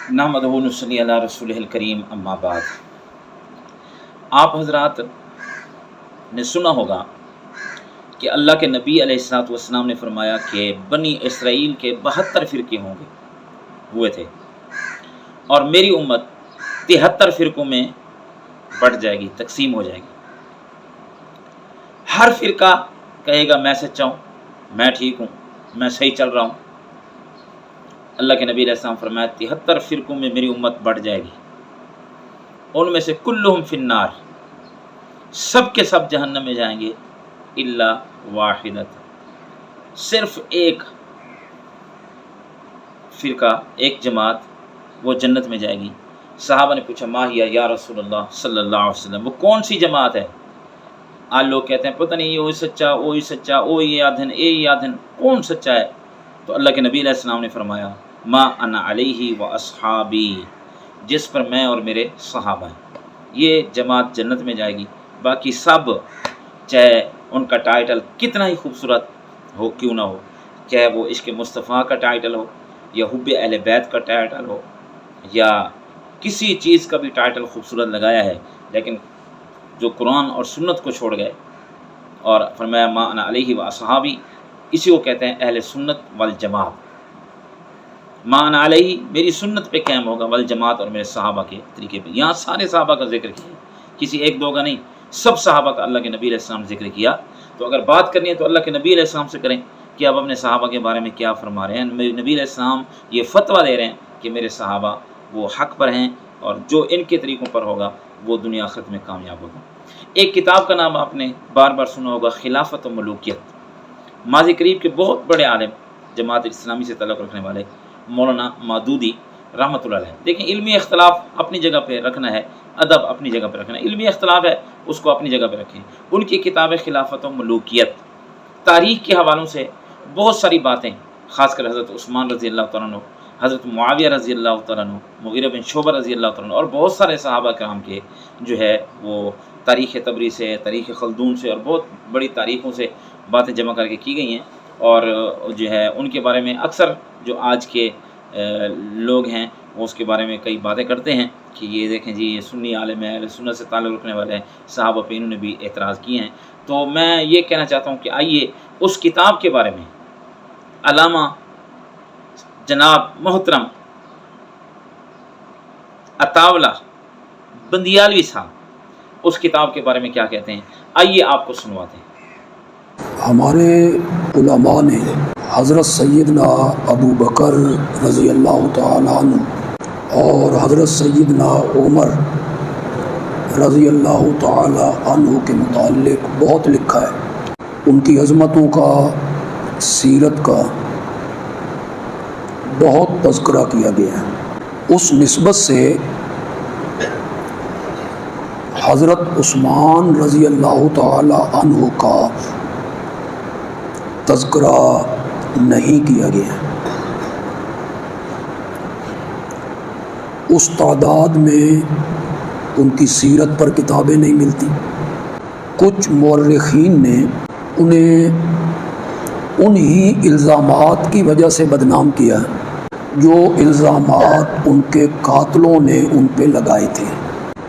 नहमदुहु व नसल्ली अला रसूलिहिल करीम अम्मा बाद। आप हज़रात ने सुना होगा कि अल्लाह के नबी अलैहिस्सलातु वस्सलाम ने फरमाया कि बनी इसराइल के 72 फ़िरके हुए थे और मेरी उम्मत 73 फ़िरकों में बँट जाएगी, तक़सीम हो जाएगी। हर फ़िरका कहेगा मैं सच्चा हूँ, मैं ठीक हूँ, मैं सही चल रहा हूँ। अल्लाह के नबी अलैहिस्सलाम फरमाया 73 फ़िरकों में मेरी उम्मत बढ़ जाएगी, उनमें से कुल्लुहुम फिन्नार, सब के सब जहन्नम में जाएंगे, इल्ला वाहिदत, सिर्फ एक फ़िरका, एक जमात वो जन्नत में जाएगी। सहाबा ने पूछा मा हिया या रसूलल्लाह सल्लल्लाहु अलैहि वसल्लम, वो कौन सी जमात है? आज लोग कहते हैं पता नहीं, वो सच्चा, वो ही सच्चा, ओ ये आधन, ए ये आधन, कौन सच्चा है? तो अल्लाह के नबी अलैहि सलाम ने फरमाया मा अना अलैहि व अस्हाबी, जिस पर मैं और मेरे सहाबा हैं, ये जमात जन्नत में जाएगी। बाकी सब, चाहे उनका टाइटल कितना ही खूबसूरत हो क्यों ना हो, चाहे वो इश्क़ मुस्तफ़ा का टाइटल हो या हुब्बे अहले बैत का टाइटल हो या किसी चीज़ का भी टाइटल खूबसूरत लगाया है, लेकिन जो कुरान और सुन्नत को छोड़ गए और फरमाया मा अना अलैहि व अस्हाबी, इसी को कहते हैं अहले सुन्नत वल जमात। मा अना अलैहि, मेरी सुन्नत पे कायम होगा, वल जमात, और मेरे सहाबा के तरीके पे। यहाँ सारे सहाबा का जिक्र किया, किसी एक दो का नहीं, सब सहाबा का अल्लाह के नबी अलैहि सलाम ने जिक्र किया। तो अगर बात करनी है तो अल्लाह के नबी अलैहि सलाम से करें कि अब अपने सहाबा के बारे में क्या फरमा रहे हैं। नबी अलैहि सलाम ये फ़तवा दे रहे हैं कि मेरे सहाबा वो हक़ पर हैं और जो इनके तरीक़ों पर होगा वो दुनिया आखिरत में कामयाब होगा। एक किताब का नाम आपने बार बार सुना होगा, खिलाफत व मलूकियत। माज़ी करीब के बहुत बड़े आलिम, जमात इस्लामी से तल्लुक़ रखने वाले मौलाना मौदूदी रहमतुल्लाह अलैह। देखिए, इल्मी इख्तिलाफ़ अपनी जगह पे रखना है, अदब अपनी जगह पे रखना है, इल्मी इख्तिलाफ़ है उसको अपनी जगह पे रखें। उनकी किताब खिलाफत व मलूकियत, तारीख़ के हवालों से बहुत सारी बातें, ख़ासकर हज़रत उस्मान रज़ी अल्लाह तआला अन्हु, हज़रत मुआविया रज़ी अल्लाह तआला अन्हु, मुग़ीरा बिन शोबा रज़ी अल्लाह तआला अन्हु और बहुत सारे सहाबा किराम के जो है वो तारीख़ तबरी से, तारीख़ खल्दून से और बहुत बड़ी तारीख़ों से बातें जमा करके की गई हैं। और जो है उनके बारे में अक्सर जो आज के लोग हैं वो उसके बारे में कई बातें करते हैं कि ये देखें जी, ये सुन्नी आलिम है, अहले सुन्नत से ताल्लुक़ रखने वाले हैं, सहाबा पे इन्होंने भी एतराज़ किए हैं। तो मैं ये कहना चाहता हूँ कि आइए उस किताब के बारे में अल्लामा जनाब मोहतरम अतावला बंदियालवी साहब उस किताब के बारे में क्या कहते हैं, आइए आपको सुनवाते हैं। हमारे उलमा ने हज़रत सैयदना अबू बकर रज़ी अल्लाह तआला अन्हु और हज़रत सैयदना उमर रज़ी अल्लाह तआला अन्हु के मुताल्लिक़ बहुत लिखा है। उनकी अज़मतों का, सीरत का बहुत तज़किरा किया गया है। उस निस्बत से हज़रत उस्मान रज़ी अल्लाह तआला अन्हु का तज़किरा नहीं किया गया। उस तादाद में उनकी सीरत पर किताबें नहीं मिलती। कुछ मुअर्रिख़ीन ने उन्हें उन्हीं इल्ज़ामात की वजह से बदनाम किया जो इल्ज़ामात उनके कातलों ने उन पे लगाए थे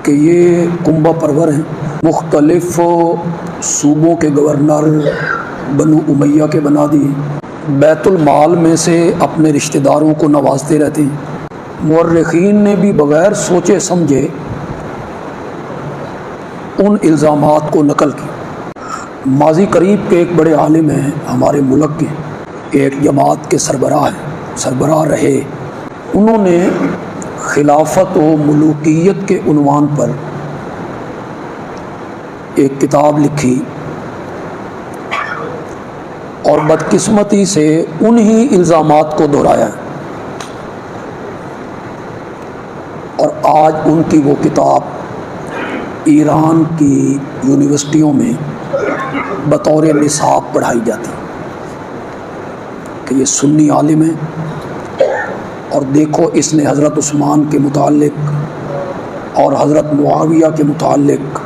कि ये कुंबा परवर हैं, मुख्तलिफ़ सूबों के गवर्नर बनु उमैया के बना दिए, बैतुल माल में से अपने रिश्तेदारों को नवाजते रहते हैं। मुअर्रिख़ीन ने भी बग़ैर सोचे समझे उन इल्ज़ामात को नकल की। माज़ी करीब के एक बड़े आलिम हैं हमारे मुल्क के, एक जमात के सरबराह रहे, उन्होंने खिलाफत व मलूकियत के उन्वान पर एक किताब लिखी और बदकिस्मती से उन्हीं इल्ज़ामात को दोहराया और आज उनकी वो किताब ईरान की यूनिवर्सिटियों में बतौर निसाब पढ़ाई जाती कि ये सुन्नी आलिम है और देखो इसने हज़रत उस्मान के मुताल्लिक़ और हज़रत मुआविया के मुताल्लिक़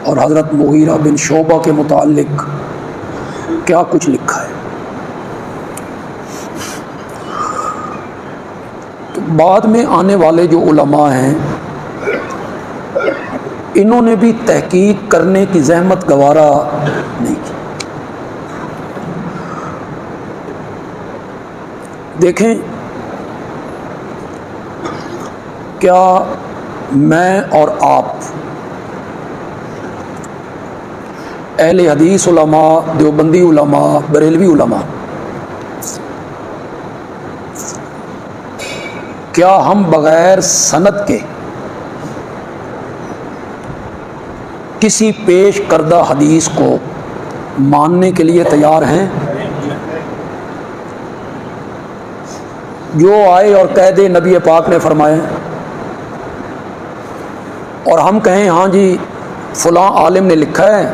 और हज़रत मुग़ीरा बिन शोबा के मुताल्लिक़ क्या कुछ लिखा है। तो बाद में आने वाले जो उलमा हैं, इन्होंने भी तहकीक करने की जहमत गवारा नहीं की। देखें, क्या मैं और आप अहले हदीस उलमा, देवबंदी उलमा, बरेलवी उलमा, क्या हम बग़ैर सनद के किसी पेश करदा हदीस को मानने के लिए तैयार हैं? जो आए और कह दे नबी पाक ने फरमाया, और हम कहें हाँ जी फ़लाँ आलिम ने लिखा है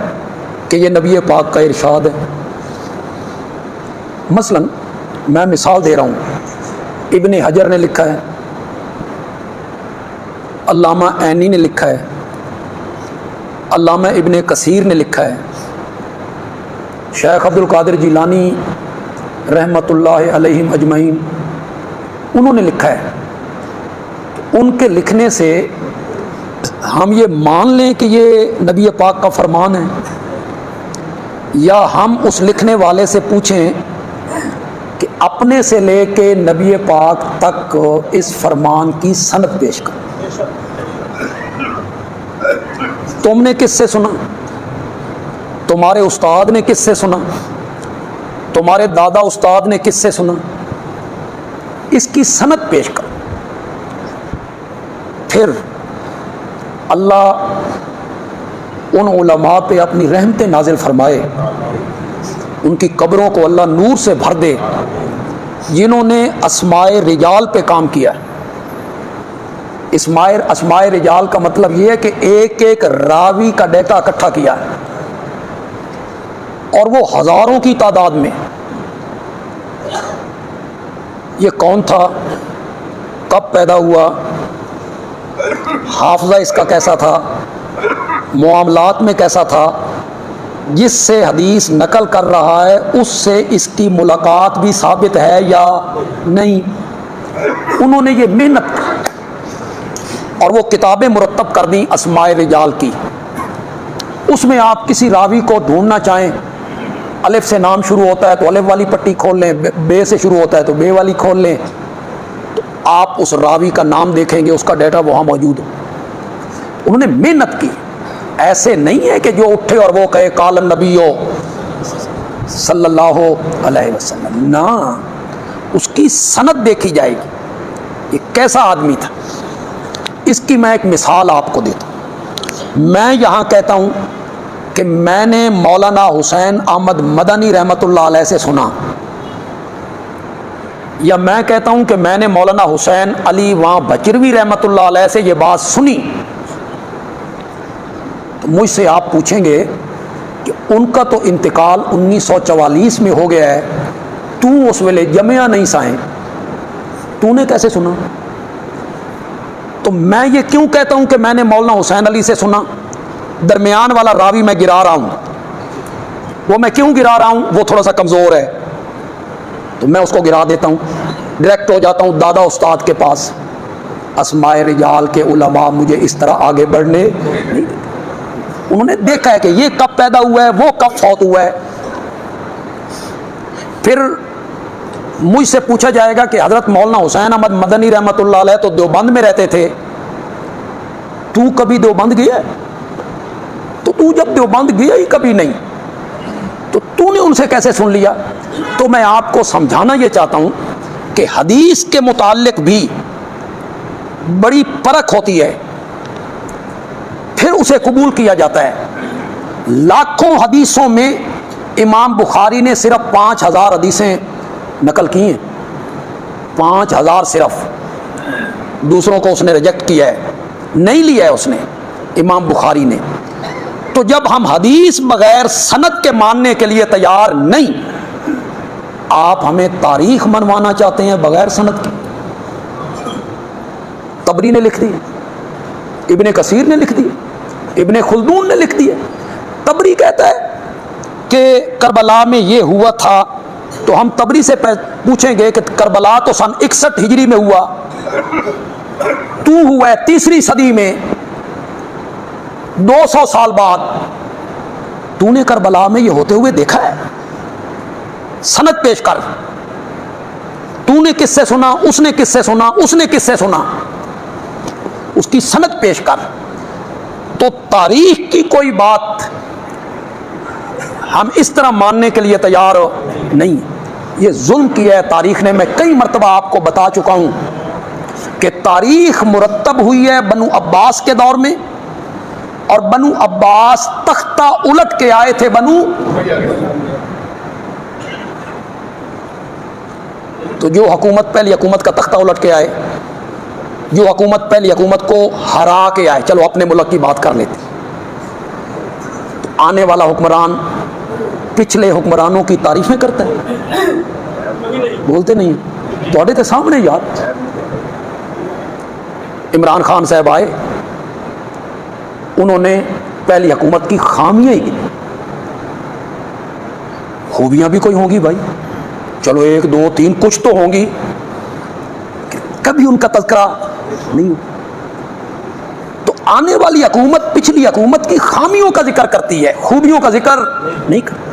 कि ये नबी पाक का इरशाद है। मसलन मैं मिसाल दे रहा हूँ, इब्ने हजर ने लिखा है, अल्लामा ऐनी ने लिखा है, अल्लामा इब्ने कसीर ने लिखा है, शेख अब्दुल कादिर जिलानी रहमतुल्लाह अलैहिम अजमईन उन्होंने लिखा है। उनके लिखने से हम ये मान लें कि ये नबी पाक का फरमान है, या हम उस लिखने वाले से पूछें कि अपने से लेके नबी पाक तक इस फरमान की सनद पेश कर। तुमने किससे सुना? तुम्हारे उस्ताद ने किससे सुना? तुम्हारे दादा उस्ताद ने किससे सुना? इसकी सनद पेश कर। फिर अल्लाह उन उलमा पे अपनी रहमतें नाजिल फरमाए, उनकी कब्रों को अल्लाह नूर से भर दे, जिन्होंने अस्माए रिजाल पे काम किया। अस्माए रिजाल का मतलब ये है कि एक एक रावी का डेटा इकट्ठा किया है, और वो हज़ारों की तादाद में। ये कौन था, कब पैदा हुआ, हाफ़ज़ा इसका कैसा था, मुआमलात में कैसा था, जिससे हदीस नकल कर रहा है उससे इसकी मुलाकात भी साबित है या नहीं। उन्होंने ये मेहनत की और वो किताबें मुरत्तब कर दी अस्माए रिजाल की। उसमें आप किसी रावी को ढूंढना चाहें, अलिफ से नाम शुरू होता है तो अलिफ वाली पट्टी खोल लें, बे से शुरू होता है तो बे वाली खोल लें, तो आप उस रावी का नाम देखेंगे, उसका डेटा वहाँ मौजूद हो। उन्होंने मेहनत की। ऐसे नहीं है कि जो उठे और वो कहे कालन नबीयो सल्लल्लाहु अलैहि वसल्लम, ना, उसकी सनद देखी जाएगी, ये कैसा आदमी था। इसकी मैं एक मिसाल आपको देता हूँ। मैं यहाँ कहता हूँ कि मैंने मौलाना हुसैन अहमद मदनी रहमतुल्लाह अलैह से सुना, या मैं कहता हूँ कि मैंने मौलाना हुसैन अली वहाँ बचरवी रहमतुल्लाह अलैह से ये बात सुनी, तो मुझसे आप पूछेंगे कि उनका तो इंतकाल 1944 में हो गया है, तू उस वेले जमिया नहीं साएं, तूने कैसे सुना? तो मैं ये क्यों कहता हूं कि मैंने मौलाना हुसैन अली से सुना? दरमियान वाला रावी मैं गिरा रहा हूं, वो मैं क्यों गिरा रहा हूं? वो थोड़ा सा कमज़ोर है तो मैं उसको गिरा देता हूं, डायरेक्ट हो जाता हूं दादा उस्ताद के पास। अस्माए रिजाल के उलमा मुझे इस तरह आगे बढ़ने नहीं देते। उन्होंने देखा है कि ये कब पैदा हुआ है, वो कब फौत हुआ है। फिर मुझसे पूछा जाएगा कि हज़रत मौलाना हुसैन अहमद मदनी रहमतुल्लाह अलैह तो देवबंद में रहते थे, तू कभी देवबंद गया? तो तू जब देवबंद गया ही कभी नहीं, तो तूने उनसे कैसे सुन लिया? तो मैं आपको समझाना ये चाहता हूँ कि हदीस के मुताल्लिक भी बड़ी परख होती है, फिर उसे कबूल किया जाता है। लाखों हदीसों में इमाम बुखारी ने सिर्फ 5000 हदीसें नकल की हैं, 5000 सिर्फ। दूसरों को उसने रिजेक्ट किया है, नहीं लिया है उसने, इमाम बुखारी ने। तो जब हम हदीस बगैर सनद के मानने के लिए तैयार नहीं, आप हमें तारीख मनवाना चाहते हैं बगैर सनद के। तबरी ने लिख दी, इब्ने कसीर ने लिख दी, इब्ने खुल्दून ने लिख दिया। तबरी कहता है कि करबला में ये हुआ था, तो हम तबरी से पूछेंगे कि करबला तो सन 61 हिजरी में हुआ, तू हुआ है 3री सदी में, 200 साल बाद। तूने करबला में ये होते हुए देखा है? सनद पेश कर। तूने किससे सुना, उसने किससे सुना, उसने किससे सुना, उसकी सनद पेश कर। तो तारीख की कोई बात हम इस तरह मानने के लिए तैयार नहीं। ये जुल्म किया है तारीख ने। मैं कई मरतबा आपको बता चुका हूं कि तारीख मुरतब हुई है बनु अब्बास के दौर में, और बनु अब्बास तख्ता उलट के आए थे बनु। तो जो हुकूमत पहली हुकूमत का तख्ता उलट के आए, जो हुकूमत पहली हुकूमत को हरा के आए, चलो अपने मुल्क की बात कर लेते, तो आने वाला हुक्मरान पिछले हुक्मरानों की तारीफें करता है, बोलते नहीं। थोड़े तो सामने यार इमरान खान साहब आए, उन्होंने पहली हुकूमत की खामियां ही गिनी। खूबियां भी कोई होंगी भाई, चलो 1 2 3 कुछ तो होंगी, कभी उनका तज़किरा नहीं हो। तो आने वाली हुकूमत पिछली हुकूमत की खामियों का जिक्र करती है, खूबियों का जिक्र नहीं करती।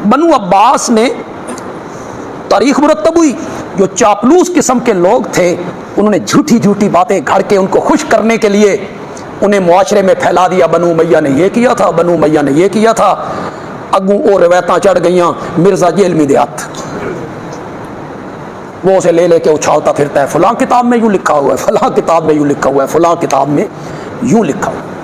बनु अब्बास ने तारीख मुरतब हुई। जो चापलूस किस्म के लोग थे, उन्होंने झूठी झूठी बातें घड़ के उनको खुश करने के लिए उन्हें मुआशरे में फैला दिया। बनु उमैया ने यह किया था, बनु उमैया ने यह किया था। अगू और रवायतां चढ़ गईयां। मिर्जा जेल में देहात, वो उसे ले लेके उछालता फिरता है, फलां किताब में यूं लिखा हुआ है, फलां किताब में यूं लिखा हुआ है, फलां किताब में यूं लिखा हुआ है।